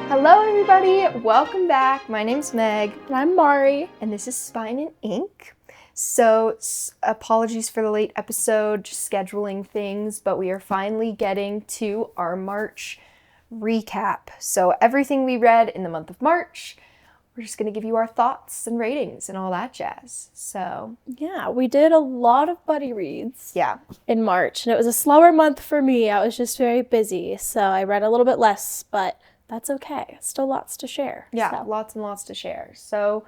Hello everybody, welcome back. My name's Meg. And I'm Mari. And this is Spine and Ink. So, apologies for the late episode, just scheduling things, but we are finally getting to our March recap. So everything we read in the month of March, we're just going to give you our thoughts and ratings and all that jazz. So, yeah, we did a lot of buddy reads in March, and it was a slower month for me. I was just very busy, so I read a little bit less, but that's okay. Still lots to share. Yeah, so. Lots and lots to share. So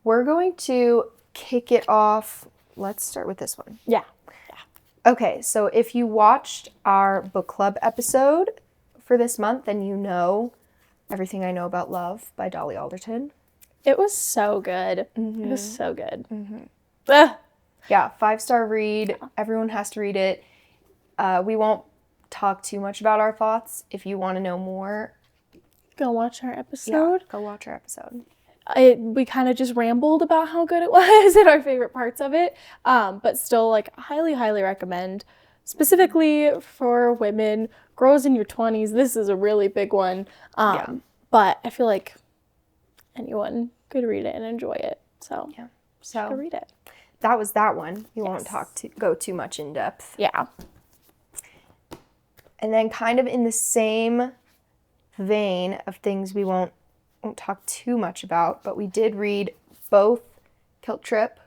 we're going to kick it off. Let's start with this one. Yeah. Okay, so if you watched our book club episode for this month, then you know Everything I Know About Love by Dolly Alderton. It was so good. Mm-hmm. It was so good. Mm-hmm. Yeah, 5-star read. Everyone has to read it. We won't talk too much about our thoughts. If you want to know more, go watch our episode. Yeah, go watch our episode. We kind of just rambled about how good it was and our favorite parts of it, but still, like, highly recommend. Specifically for women, girls in your 20s, this is a really big one. But I feel like anyone could read it and enjoy it. So go read it. That was that one. We won't go too much in depth. Yeah. And then kind of in the same vein of things we won't talk too much about, but we did read both Guilt Trip.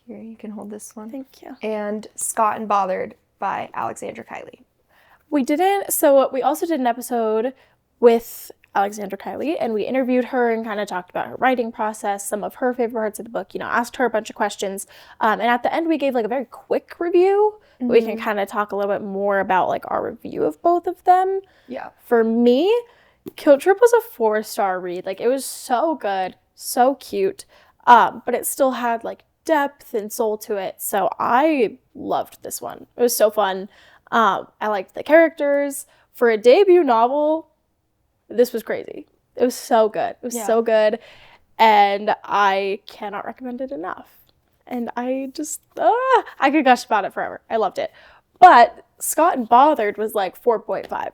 Here, you can hold this one. Thank you. And Scott and Bothered by Alexandra Kiley. We didn't, so we also did an episode with Alexandra Kiley, and we interviewed her and kind of talked about her writing process, some of her favorite parts of the book, asked her a bunch of questions. And at the end, we gave like a very quick review. Mm-hmm. We can kind of talk a little bit more about like our review of both of them. Yeah. For me, Guilt Trip was a 4-star read. Like, it was so good, so cute, but it still had like depth and soul to it. So I loved this one. It was so fun. I liked the characters. For a debut novel, this was crazy. It was so good. It was so good. And I cannot recommend it enough. And I just, I could gush about it forever. I loved it. But Scott and Bothered was like 4.5.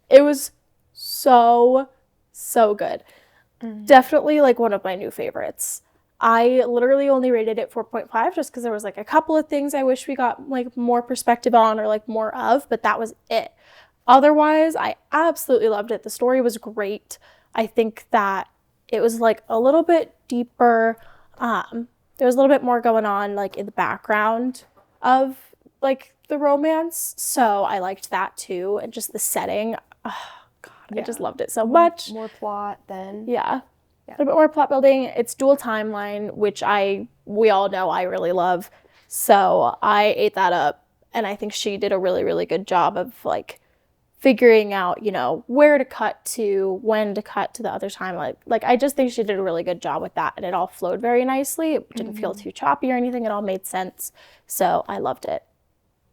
It was so good. Mm-hmm. Definitely like one of my new favorites. I literally only rated it 4.5 just because there was like a couple of things I wish we got like more perspective on or like more of, but that was it. Otherwise, I absolutely loved it. The story was great. I think that it was like a little bit deeper. There was a little bit more going on like in the background of like the romance. So I liked that too. And just the setting. Oh, God, I just loved it so much. More plot then. Yeah. A little bit more plot building. It's dual timeline, which we all know I really love. So I ate that up. And I think she did a really good job of like figuring out, where to cut to, when to cut to the other timeline. Like I just think she did a really good job with that. And it all flowed very nicely. It didn't feel too choppy or anything. It all made sense. So I loved it.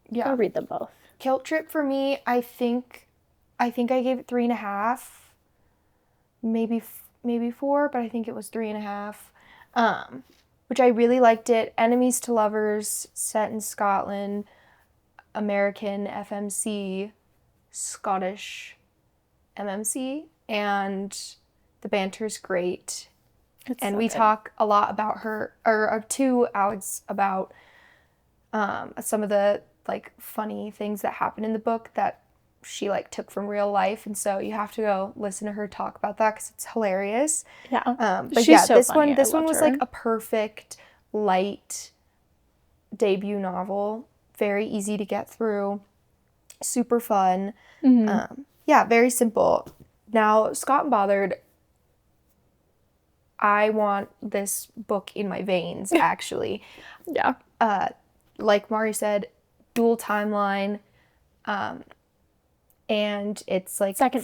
Yeah. I'll read them both. Guilt Trip for me, I think I gave it 3.5. Maybe 4, but I think it was 3.5. Which I really liked it. Enemies to lovers, set in Scotland, American FMC, Scottish MMC, and the banter's great. We talk a lot about her, or to Alex about some of the like funny things that happen in the book that she like took from real life, and so you have to go listen to her talk about that because it's hilarious. Yeah, but she's so funny. This one was like a perfect light debut novel, very easy to get through, super fun. Mm-hmm. Very simple. Now Scott and Bothered, I want this book in my veins actually. Yeah. Like Mari said, dual timeline. And it's like second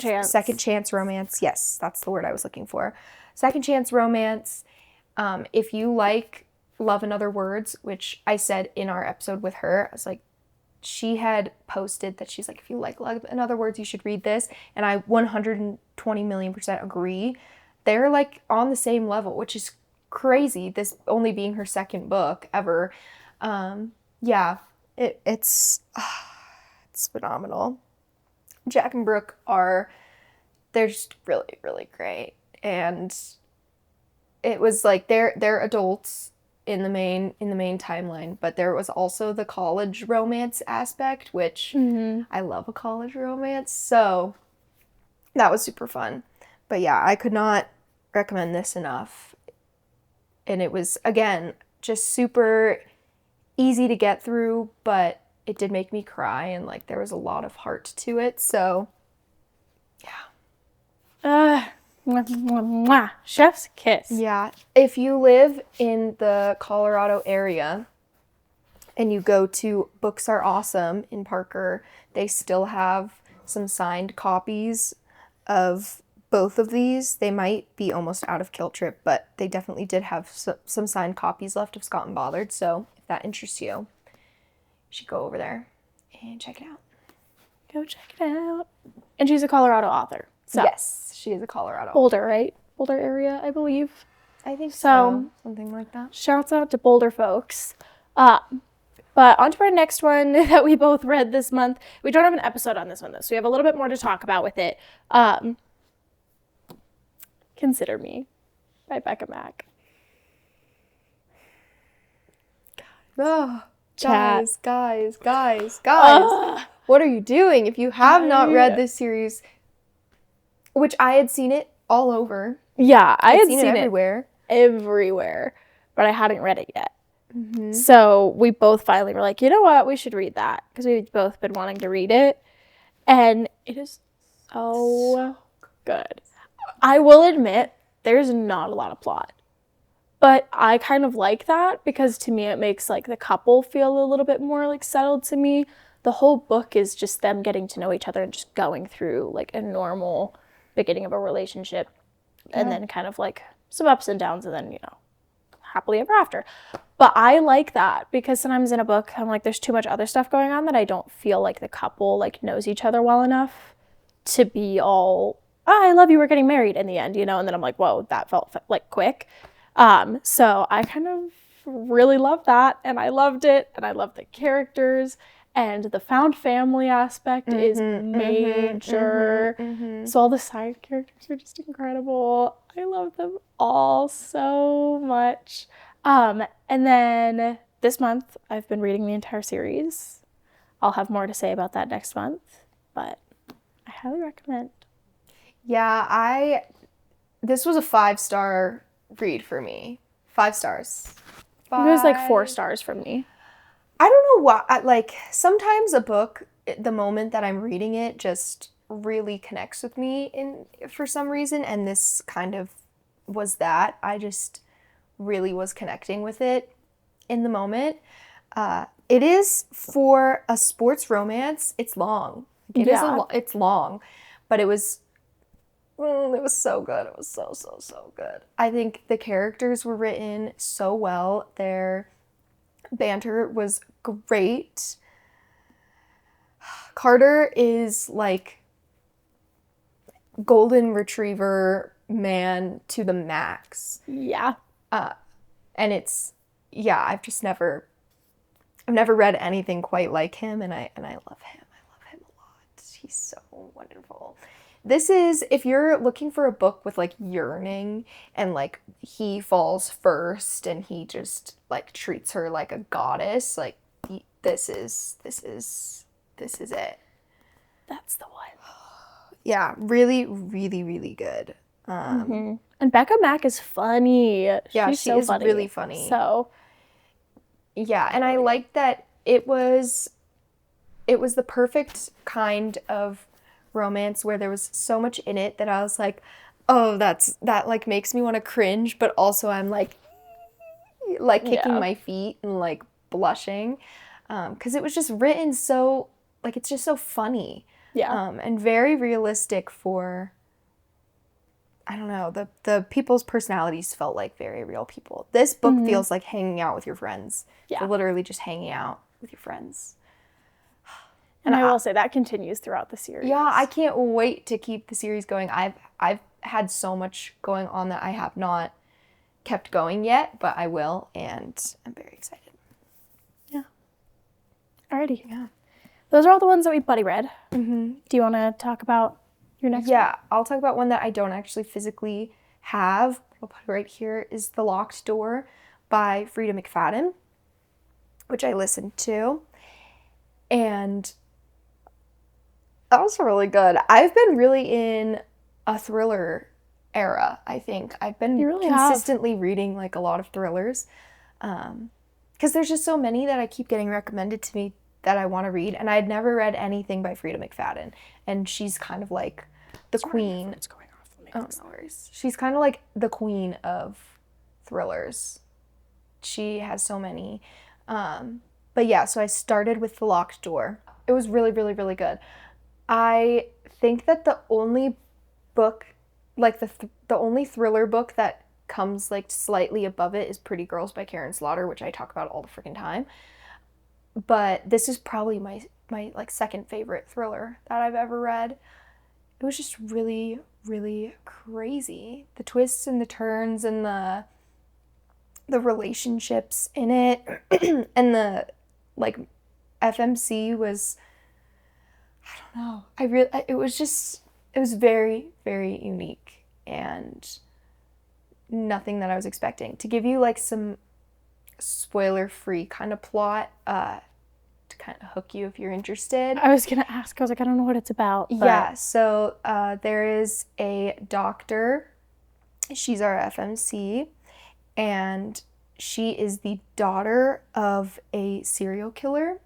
chance romance. Yes, that's the word I was looking for. Second chance romance. If you like Love in Other Words, which I said in our episode with her, I was like, she had posted that she's like, if you like Love in Other Words, you should read this. And I 120 million% agree. They're like on the same level, which is crazy. This only being her second book ever. It's phenomenal. Jack and Brooke are they're just really, really great. And it was like they're adults in the main timeline, but there was also the college romance aspect, which I love a college romance, so that was super fun. But yeah, I could not recommend this enough. And it was, again, just super easy to get through, but it did make me cry, and like there was a lot of heart to it, so Mwah, mwah, mwah. Chef's kiss. yeah. If you live in the Colorado area and you go to Books Are Awesome in Parker, they still have some signed copies of both of these. They might be almost out of Kill Trip, but they definitely did have some signed copies left of Scott and Bothered, so if that interests you, you should go over there and check it out. Go check it out. And she's a Colorado author. So. Yes, she is a Colorado. Boulder, right? Boulder area, I believe. I think so. Something like that. Shouts out to Boulder folks. But on to our next one that we both read this month. We don't have an episode on this one, though, so we have a little bit more to talk about with it. Consider Me by Becka Mack. Oh, guys. What are you doing? If you have not read this series, which I had seen it all over. Yeah, I had seen it everywhere, but I hadn't read it yet. Mm-hmm. So we both finally were like, you know what? We should read that, because we've both been wanting to read it. And it is so good. I will admit, there's not a lot of plot. But I kind of like that, because to me it makes like the couple feel a little bit more like settled to me. The whole book is just them getting to know each other and just going through like a normal beginning of a relationship, and then kind of like some ups and downs, and then, you know, happily ever after. But I like that, because sometimes in a book I'm like, there's too much other stuff going on that I don't feel like the couple like knows each other well enough to be all, oh, I love you, we're getting married in the end, you know. And then I'm like, whoa, that felt like quick. So I kind of really love that, and I loved it, and I love the characters. And the found family aspect is major. So all the side characters are just incredible. I love them all so much. And then this month, I've been reading the entire series. I'll have more to say about that next month, but I highly recommend. Yeah, this was a 5-star read for me. 5 stars. It was like 4 stars from me. I don't know why, like, sometimes a book, the moment that I'm reading it, just really connects with me for some reason, and this kind of was that. I just really was connecting with it in the moment. It is, for a sports romance, it's long. It's long, but it was so good. It was so good. I think the characters were written so well. Their banter was great. Carter is like golden retriever man to the max. Yeah. And it's, yeah, I've never read anything quite like him, and I love him. I love him a lot. He's so wonderful. This is, if you're looking for a book with like yearning, and like he falls first and he just like treats her like a goddess, like this is it. That's the one. Yeah, really, really, really good. And Becka Mack is funny. Yeah, She's she so is funny. really funny. So yeah, and I liked that it was the perfect kind of romance where there was so much in it that I was like, oh, that like makes me want to cringe, but also I'm like kicking my feet and like blushing, because it was just written so, like, it's just so funny, and very realistic for, I don't know, the people's personalities felt like very real people. This book feels like hanging out with your friends. You're literally just hanging out with your friends. And I will say that continues throughout the series. Yeah, I can't wait to keep the series going. I've had so much going on that I have not kept going yet, but I will, and I'm very excited. Yeah. Alrighty. Yeah. Those are all the ones that we buddy read. Do you want to talk about Your next one? Yeah, I'll talk about one that I don't actually physically have. I'll put it right here, is The Locked Door by Freida McFadden, which I listened to. And that was really good. I've been really in a thriller era, I think. I've been consistently reading like a lot of thrillers. Because there's just so many that I keep getting recommended to me that I want to read. And I'd never read anything by Freida McFadden. And she's kind of like the queen. It's going off. Oh, no worries. She's kind of like the queen of thrillers. She has so many. But yeah, so I started with The Locked Door. It was really, really, really good. I think that the only book, like the only thriller book that comes like slightly above it is Pretty Girls by Karen Slaughter, which I talk about all the freaking time. But this is probably my like second favorite thriller that I've ever read. It was just really, really crazy. The twists and the turns and the relationships in it and the like FMC was, I don't know. It was very, very unique and nothing that I was expecting. To give you like some spoiler-free kind of plot, to kind of hook you if you're interested. I was gonna ask. I was like, I don't know what it's about. But... Yeah. So there is a doctor. She's our FMC, and she is the daughter of a serial killer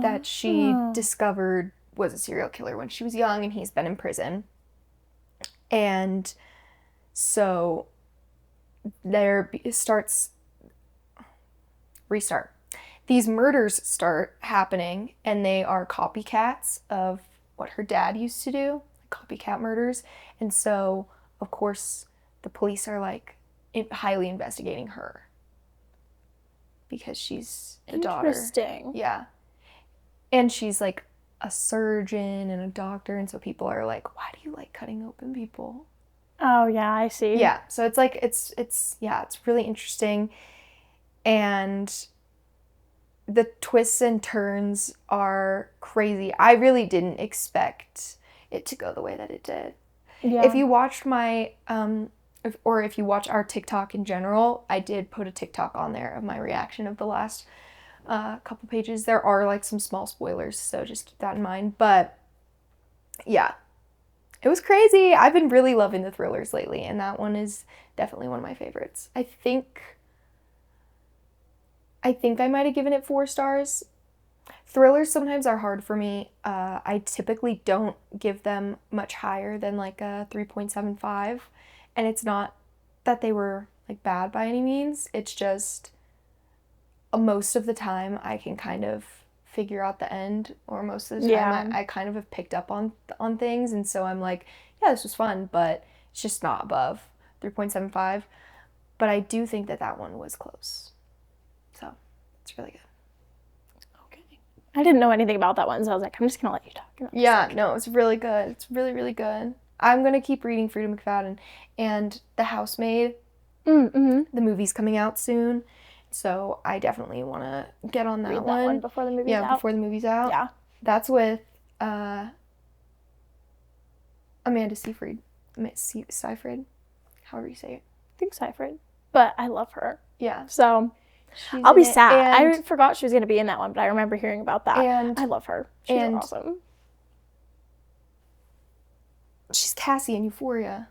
that she discovered was a serial killer when she was young, and he's been in prison. And so there starts restart. These murders start happening, and they are copycats of what her dad used to do, copycat murders. And so, of course, the police are like highly investigating her because she's the daughter. Interesting. Yeah. And she's like a surgeon and a doctor, and so people are like, why do you like cutting open people? Oh, yeah, I see. Yeah, so it's like, it's really interesting, and the twists and turns are crazy. I really didn't expect it to go the way that it did. Yeah. If you watched my, if you watch our TikTok in general, I did put a TikTok on there of my reaction of the last couple pages. There are like some small spoilers, so just keep that in mind. But yeah, it was crazy. I've been really loving the thrillers lately, and that one is definitely one of my favorites. I think I might have given it 4 stars. Thrillers sometimes are hard for me. I typically don't give them much higher than like a 3.75, and it's not that they were like bad by any means. It's just most of the time I can kind of figure out the end, or most of the time I kind of have picked up on things, and so I'm like, yeah, this was fun, but it's just not above 3.75. But I do think that one was close. So it's really good. Okay. I didn't know anything about that one, so I was like, I'm just gonna let you talk. Yeah, no, it's really good. It's really, really good. I'm gonna keep reading Freida McFadden, and The Housemaid. Mm-hmm. The movie's coming out soon, so I definitely want to get on that Read one. That one before the movie's out. Yeah, before the movie's out. Yeah. That's with Amanda Seyfried. Seyfried? However you say it. I think Seyfried. But I love her. Yeah. So I'll be sad. I forgot she was going to be in that one, but I remember hearing about that. And I love her. She's awesome. She's Cassie in Euphoria.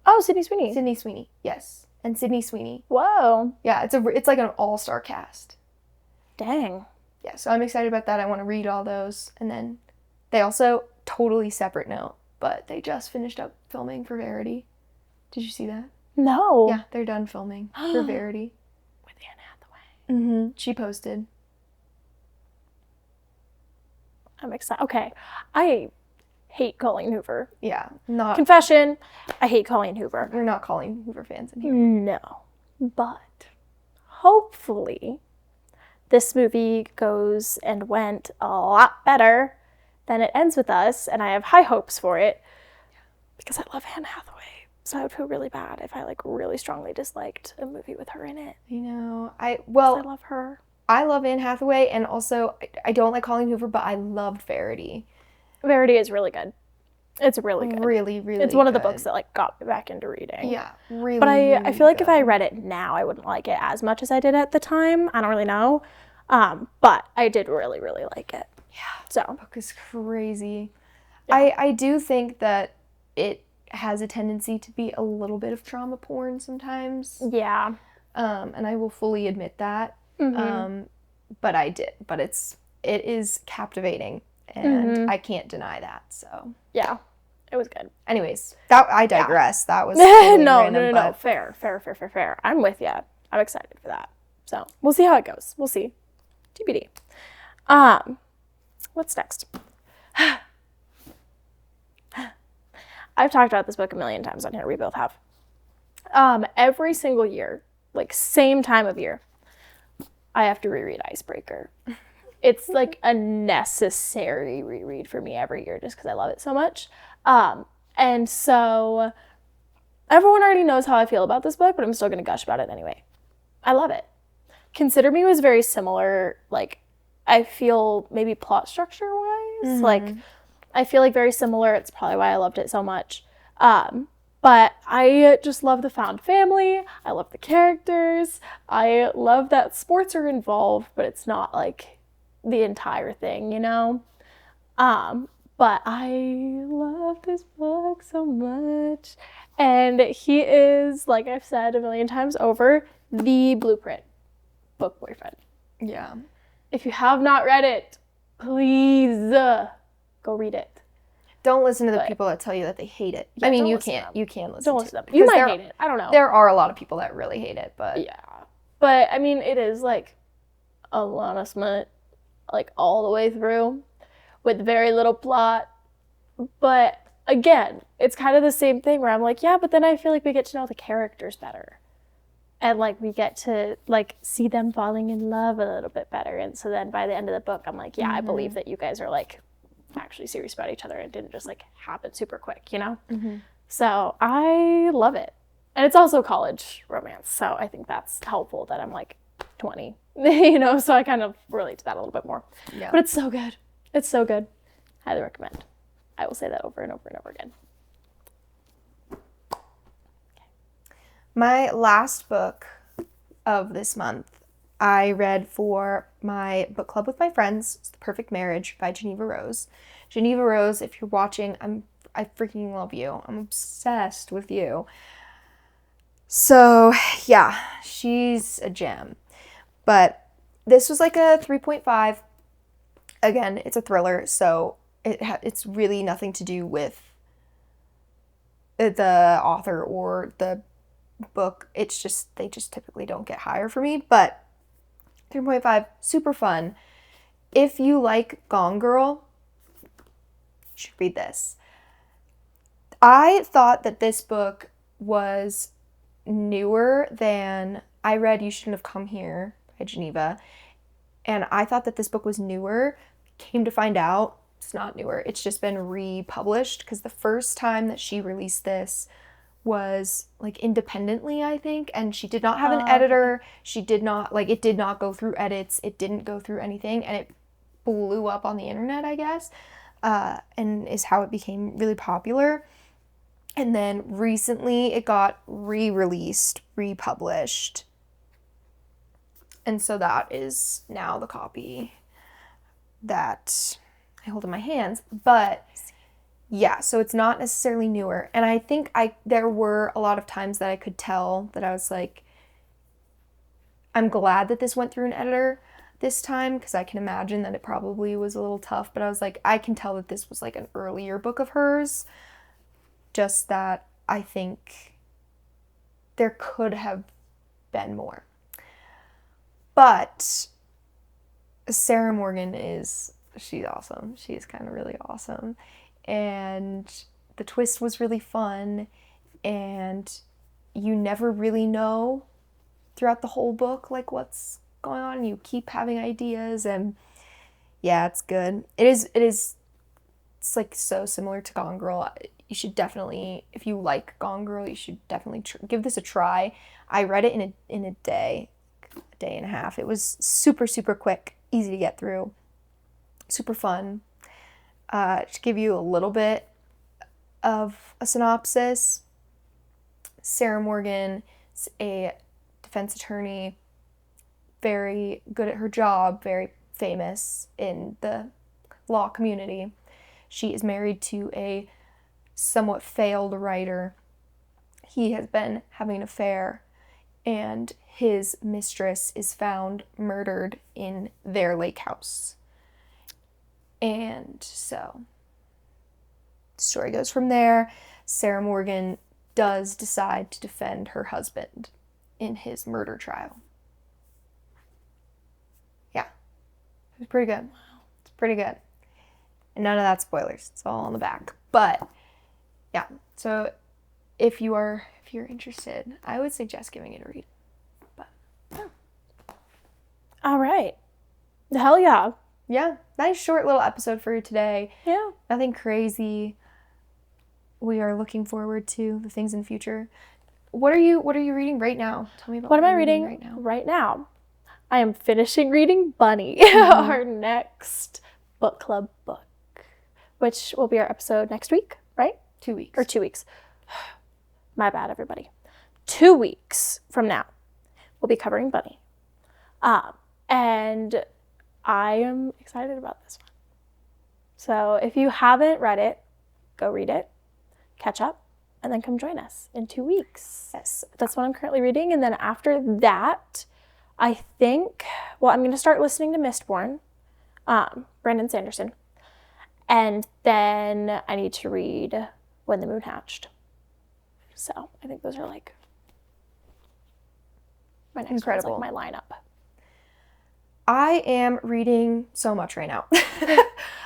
Oh, Sydney Sweeney. Sydney Sweeney, yes. And Sydney Sweeney. Whoa. Yeah, it's like an all-star cast. Dang. Yeah, so I'm excited about that. I want to read all those. And then they also, totally separate note, but they just finished up filming for Verity. Did you see that? No. Yeah, they're done filming for Verity. With Anne Hathaway. Mm-hmm. She posted. I'm excited. Okay. I hate Colleen Hoover. Yeah, not... Confession, I hate Colleen Hoover. We're not Colleen Hoover fans in here. No. But hopefully this movie goes and went a lot better than it ends with us, and I have high hopes for it because I love Anne Hathaway. So I would feel really bad if I like really strongly disliked a movie with her in it. You know, I love her. I love Anne Hathaway, and also I don't like Colleen Hoover, but I loved Verity. Verity is really good. It's really good. Really, really It's one of the good. books that, like, got me back into reading. Yeah, really, But I really feel like if I good. read it now, I wouldn't like it as much as I did at the time. I don't really know. But I did really, really like it. Yeah, So, the book is crazy. Yeah. I do think that it has a tendency to be a little bit of trauma porn sometimes. yeah. And I will fully admit that. But it is captivating, and I can't deny that. So Yeah. It was good. anyways, I digress. That was totally random, No. Fair. I'm with you. I'm excited for that. So, we'll see how it goes. We'll see. TBD. What's next? I've talked about this book a million times on here. We both have. Every single year, like same time of year, I have to reread Icebreaker. It's like a necessary reread for me every year just because I love it so much. And so everyone already knows how I feel about this book, but I'm still going to gush about it anyway. I love it. Consider Me was very similar, like, I feel maybe plot structure wise, like, I feel like very similar. It's probably why I loved it so much. But I just love the found family. I love the characters. I love that sports are involved, but it's not like the entire thing, you know? But I love this book so much. And he is, like I've said a million times over, the blueprint book boyfriend. yeah. If you have not read it, please go read it. Don't listen to the people that tell you that they hate it. Yeah, I mean, don't you listen to can't. them. You can listen. Don't to listen to it them. You because might hate it. I don't know. There are a lot of people that really hate it, but Yeah. But I mean, it is like a lot of smut, like all the way through, with very little plot. But again, it's kind of the same thing where I'm like, yeah, but then I feel like we get to know the characters better. And like we get to like see them falling in love a little bit better. And so then by the end of the book, I'm like, yeah, I believe that you guys are like actually serious about each other and didn't just like happen super quick, you know? So I love it. And it's also college romance. So I think that's helpful that I'm like 20, you know? So I kind of relate to that a little bit more. Yeah. But it's so good. It's so good. Highly recommend. I will say that over and over and over again. My last book of this month, I read for my book club with my friends. It's The Perfect Marriage by Geneva Rose. Geneva Rose, if you're watching, I freaking love you. I'm obsessed with you. So, yeah, she's a gem. But this was like a 3.5. Again, it's a thriller, so it's really nothing to do with the author or the book. It's just, they just typically don't get higher for me, but 3.5, super fun. If you like Gone Girl, you should read this. I thought that this book was newer than, I read You Shouldn't Have Come Here by Geneva, and I thought that this book was newer. Came to find out, it's not newer. It's just been republished because the first time that she released this was like independently, I think, and she did not have an editor. She did not, like, it did not go through edits. It didn't go through anything, and it blew up on the internet, I guess, and is how it became really popular. And then recently it got re-released, republished, and so that is now the copy that I hold in my hands. But yeah, so it's not necessarily newer. And I think there were a lot of times that I could tell that I was like, I'm glad that this went through an editor this time, because I can imagine that it probably was a little tough. But I was like, I can tell that this was like an earlier book of hers. Just that I think there could have been more. But Sarah Morgan she's awesome. She's kind of really awesome. And the twist was really fun, and you never really know throughout the whole book like what's going on. You keep having ideas, and yeah, it's good. It's like so similar to Gone Girl. You should definitely, if you like Gone Girl, you should definitely give this a try. I read it in a day and a half. It was super, super quick, easy to get through, super fun. To give you a little bit of a synopsis. Sarah Morgan is a defense attorney, very good at her job, very famous in the law community. She is married to a somewhat failed writer. He has been having an affair, and his mistress is found murdered in their lake house. And so the story goes from there. Sarah Morgan does decide to defend her husband in his murder trial. Yeah. It was pretty good. Wow. It's pretty good. And none of that spoilers. It's all on the back. But yeah. So if you're interested, I would suggest giving it a read. But yeah. All right. Hell yeah. Yeah. Nice short little episode for you today. Yeah. Nothing crazy. We are looking forward to the things in the future. What are you reading right now? Tell me about what am I reading right now. I am finishing reading Bunny, our next book club book, which will be our episode next week, right? 2 weeks. Or 2 weeks. My bad, everybody. 2 weeks from now, we'll be covering Bunny. And I am excited about this one. So if you haven't read it, go read it. Catch up, and then come join us in 2 weeks. Yes. That's what I'm currently reading. And then after that, I think, I'm going to start listening to Mistborn, Brandon Sanderson. And then I need to read When the Moon Hatched. So I think those are like my next incredible. Ones, like my lineup. I am reading so much right now.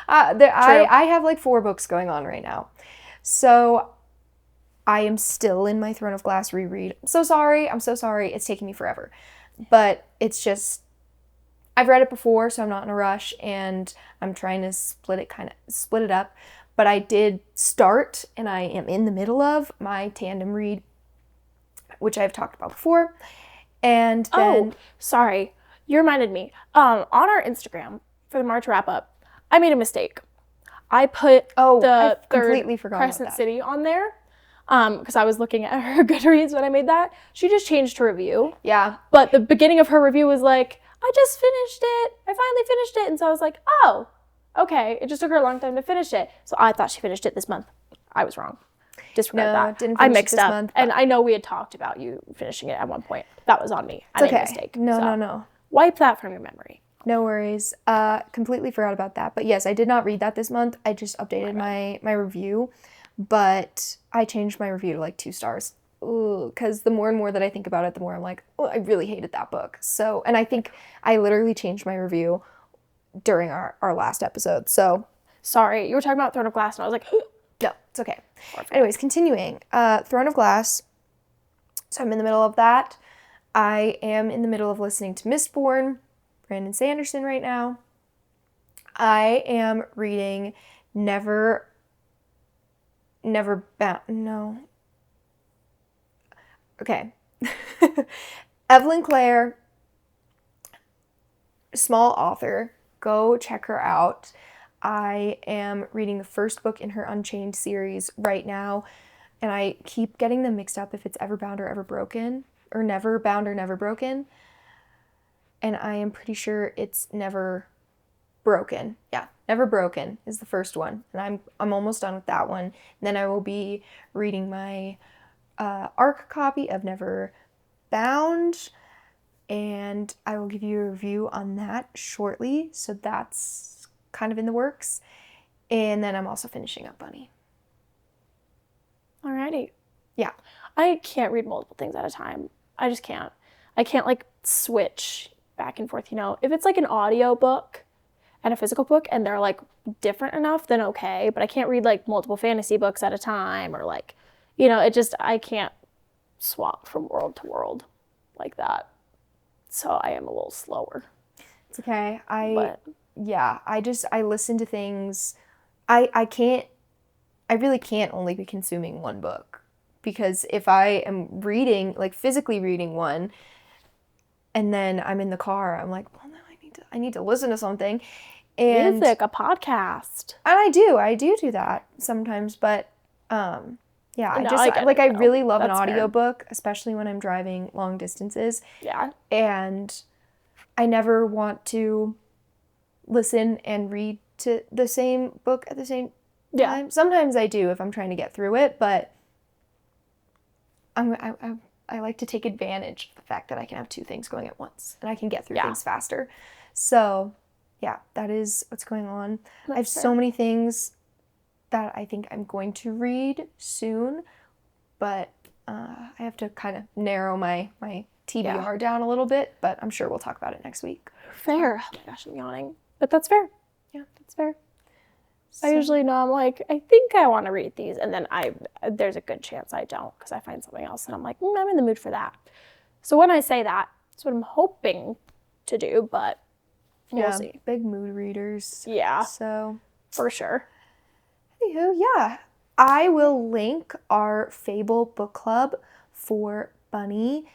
I have like 4 books going on right now. So I am still in my Throne of Glass reread. I'm so sorry. It's taking me forever. But it's just, I've read it before, so I'm not in a rush, and I'm trying to split it up. But I did start, and I am in the middle of my tandem read, which I've talked about before. And then... Oh, sorry. You reminded me. On our Instagram, for the March wrap-up, I made a mistake. I put the completely third forgot Crescent about that. City on there because I was looking at her Goodreads when I made that. She just changed her review. Yeah. But the beginning of her review was like, I just finished it. I finally finished it. And so I was like, oh, okay. It just took her a long time to finish it. So I thought she finished it this month. I was wrong. Disregard that. Didn't I finish mixed it this up. month, And I know we had talked about you finishing it at one point. That was on me. I made a mistake. No. Wipe that from your memory. No worries. Completely forgot about that. But yes, I did not read that this month. I just updated my review. But I changed my review to like 2 stars. Because the more and more that I think about it, the more I'm like, oh, I really hated that book. So, and I think I literally changed my review during our last episode. So, sorry, you were talking about Throne of Glass, and I was like, no, it's okay. Anyways, continuing. Throne of Glass. So I'm in the middle of that. I am in the middle of listening to Mistborn, Brandon Sanderson right now. I am reading Never Bound. No. Okay. Evelyn Clare, small author. Go check her out. I am reading the first book in her Unchained series right now, and I keep getting them mixed up if it's Ever Bound or Ever Broken, or Never Bound or Never Broken. And I am pretty sure it's Never Broken. Yeah, Never Broken is the first one, and I'm almost done with that one. And then I will be reading my ARC copy of Never Bound, and I will give you a review on that shortly. So that's kind of in the works. And then I'm also finishing up Bunny. Alrighty. Yeah. I can't read multiple things at a time. I just can't. I can't like switch back and forth, you know. If it's like an audio book and a physical book and they're like different enough, then okay. But I can't read like multiple fantasy books at a time, or like, you know, I can't swap from world to world like that. So I am a little slower. It's okay. I listen to things. I really can't only be consuming one book, because if I am reading, like physically reading one, and then I'm in the car, I'm like, well, no, I need to listen to something. And music, a podcast. And I do that sometimes, but Yeah, No, I get like, it, I though. really love an That's fair. audiobook, especially when I'm driving long distances. Yeah. And I never want to listen and read to the same book at the same time. Sometimes I do if I'm trying to get through it, but I like to take advantage of the fact that I can have two things going at once and I can get through things faster. So, yeah, that is what's going on. I have so many things that I think I'm going to read soon, but I have to kind of narrow my TBR down a little bit, but I'm sure we'll talk about it next week. Fair. Oh my gosh, I'm yawning. But that's fair. Yeah, that's fair. So, I usually know I'm like, I think I want to read these, and then there's a good chance I don't because I find something else and I'm like, I'm in the mood for that. So when I say that, it's what I'm hoping to do, but we'll see. Big mood readers. Yeah. So for sure. Anywho, yeah. I will link our Fable book club for Bunny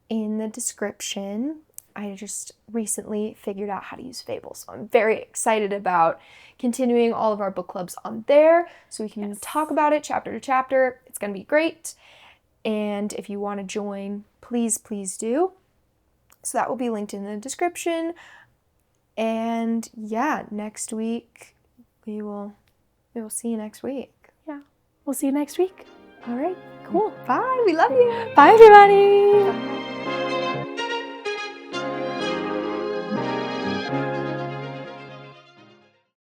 in the description. I just recently figured out how to use Fable, so I'm very excited about continuing all of our book clubs on there so we can talk about it chapter to chapter. It's going to be great. And if you want to join, please do. So that will be linked in the description. And yeah, next week we will see you next week. Yeah. We'll see you next week. All right. Cool. Bye. We love you. Bye, everybody. Bye.